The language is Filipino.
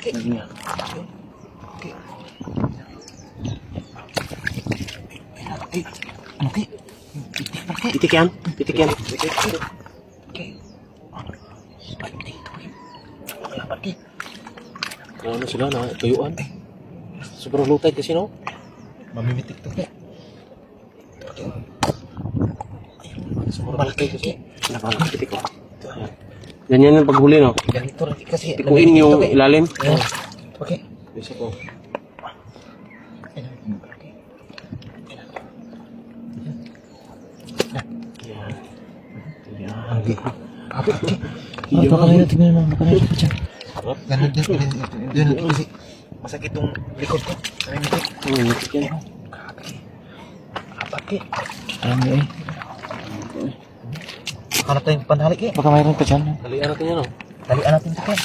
Okay. Okay. Ay, ano ki? Pitik yan. Pitik yan. Okay. Pati. Ano sila na tuyuan. Sobrang low tide kasi no. Mamimitik to. Sobrang low tide kasi. Pitik ko. Ganyan yung paghuli no. Ganito rin kasi. Tikuin yung ilalim. Okay. Bisa ko. Kapit. Baka na tingnan mo. Baka na tingnan mo. Ganun din. Ganun din kasi. Masakit yung likod ko. Pitik yan. Kapit. Alam niyo eh. Hanap tayong panhalik eh. Baka mayroon pa dyan. Dalian natin yan no. Dalian natin ito eh.